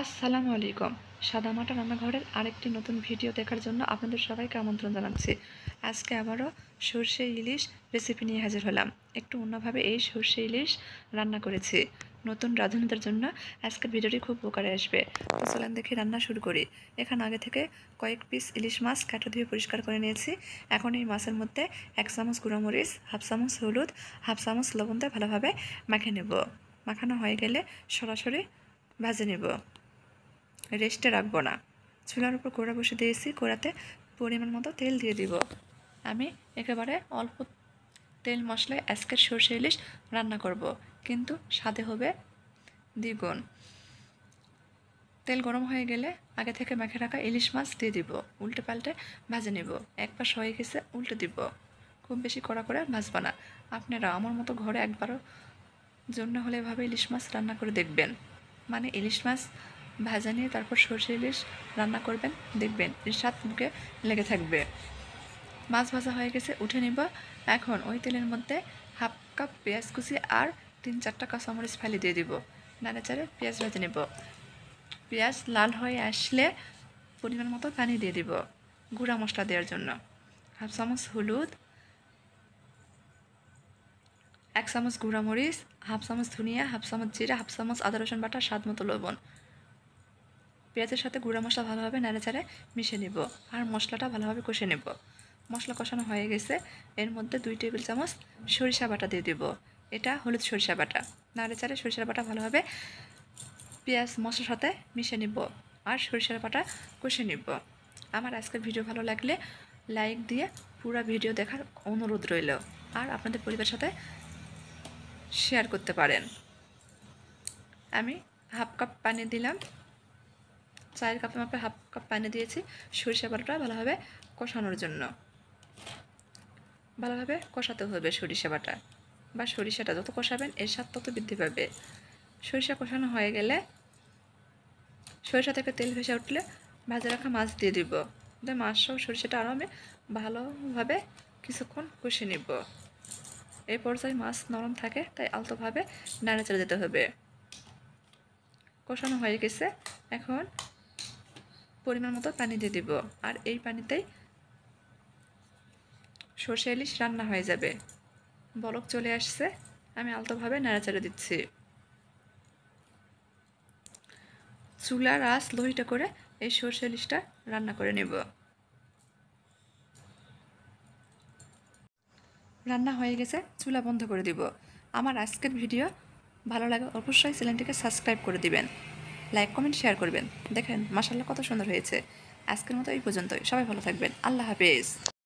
আসসালামু আলাইকুম। সাদামাটা রান্নাঘরের আরেকটি নতুন ভিডিও দেখার জন্য আপনাদের সবাইকে আমন্ত্রণ জানাচ্ছি। আজকে আবারও সরষে ইলিশ রেসিপি নিয়ে হাজির হলাম। একটু অন্যভাবে এই সরষে ইলিশ রান্না করেছি। নতুন রাঁধুনিদের জন্য আজকের ভিডিওটি খুব উপকারে আসবে। তো চলেন দেখি রান্না শুরু করি। এখানে আগে থেকে কয়েক পিস ইলিশ মাছ কাটা ধুয়ে পরিষ্কার করে নিয়েছি। এখন এই মাছের মধ্যে 1 চামচ গুঁড়ামরিচ, হাফ চামচ হলুদ, হাফ চামচ লবণ দিয়ে ভালোভাবে মাখিয়ে নেব। মাখানো হয়ে গেলে সরাসরি ভাজে নেব, রেস্টে রাখবো না। চুলার উপর কড়া বসে দিয়েছি, কড়াতে পরিমাণ মতো তেল দিয়ে দিব। আমি একেবারে অল্প তেল মশলায় আজকের সরষে ইলিশ রান্না করব, কিন্তু স্বাদে হবে দ্বিগুণ। তেল গরম হয়ে গেলে আগে থেকে মেখে রাখা ইলিশ মাছ দিয়ে দিব, উল্টে পাল্টে ভাজে নেব। এক পাশ হয়ে গেছে উল্টে দিব। খুব বেশি কড়া করে ভাজবা না। আপনারা আমার মতো ঘরে একবারও জন্য হলে এভাবে ইলিশ মাছ রান্না করে দেখবেন। মানে ইলিশ মাছ ভাজা নিয়ে তারপর সরষে ইলিশ রান্না করবেন, দেখবেন এর স্বাদ মুখে লেগে থাকবে। মাছ ভাজা হয়ে গেছে, উঠে নিব। এখন ওই তেলের মধ্যে হাফ কাপ পেঁয়াজ কুচি আর 3-4টা কাঁচামরিচ ফালি দিয়ে দিব। নাড়াচাড়ে পেঁয়াজ ভেজে নেব। পেঁয়াজ লাল হয়ে আসলে পরিমাণ মতো পানি দিয়ে দিব গুঁড়া মশলা দেওয়ার জন্য। হাফ চামচ হলুদ, 1 চামচ গুঁড়ামরিচ, হাফ চামচ ধনিয়া, হাফ চামচ জিরা, হাফ চামচ আদা রসুন বাটা, স্বাদ মতো লবণ। পেঁয়াজের সাথে গুঁড়া মশলা ভালোভাবে নাড়াচাড়ে মিশিয়ে নেব আর মশলাটা ভালোভাবে কষে নেব। মশলা কষানো হয়ে গেছে, এর মধ্যে 2 টেবিল চামচ সরিষা বাটা দিয়ে দেব। এটা হলুদ সরিষা বাটা। নাড়াচাড়ে সরিষার বাটা ভালোভাবে পেঁয়াজ মশলার সাথে মিশিয়ে নেব আর সরিষার বাটা কষে নেব। আমার আজকের ভিডিও ভালো লাগলে লাইক দিয়ে পুরো ভিডিও দেখার অনুরোধ রইল, আর আপনাদের পরিবারের সাথে শেয়ার করতে পারেন। আমি হাফ কাপ পানি দিলাম, 4 কাপের মাপে হাফ কাপ পানি দিয়েছি সরিষা বাটাটা ভালোভাবে কষানোর জন্য। ভালোভাবে কষাতে হবে সরিষা বাটা বা সরিষাটা যত কষাবেন এর স্বাদ তত বৃদ্ধি পাবে। সরিষা কষানো হয়ে গেলে সরিষা থেকে তেল ভেসে উঠলে ভাজা রাখা মাছ দিয়ে দিব। মাছ সহ সরিষাটা আরও আমি ভালোভাবে কিছুক্ষণ কষে নিব। এই পর্যায়ে মাছ নরম থাকে, তাই আলতোভাবে নাড়াচাড়া দিতে হবে। কষানো হয়ে গেছে, এখন পরিমাণ মতো পানি দিয়ে দিব আর এই পানিতেই সরষে ইলিশ রান্না হয়ে যাবে। বলক চলে আসছে, আমি আলতোভাবে নাড়াচাড়া দিচ্ছি। চুলার আঁচ লোহিটা করে এই সরষে ইলিশটা রান্না করে নেব। রান্না হয়ে গেছে, চুলা বন্ধ করে দিব। আমার আজকের ভিডিও ভালো লাগে অবশ্যই চ্যানেলটিকে সাবস্ক্রাইব করে দিবেন, লাইক কমেন্ট শেয়ার করবেন। দেখেন মাশাআল্লাহ কত সুন্দর হয়েছে। আজকের মতো এই পর্যন্তই। সবাই ভালো থাকবেন। আল্লাহ হাফেজ।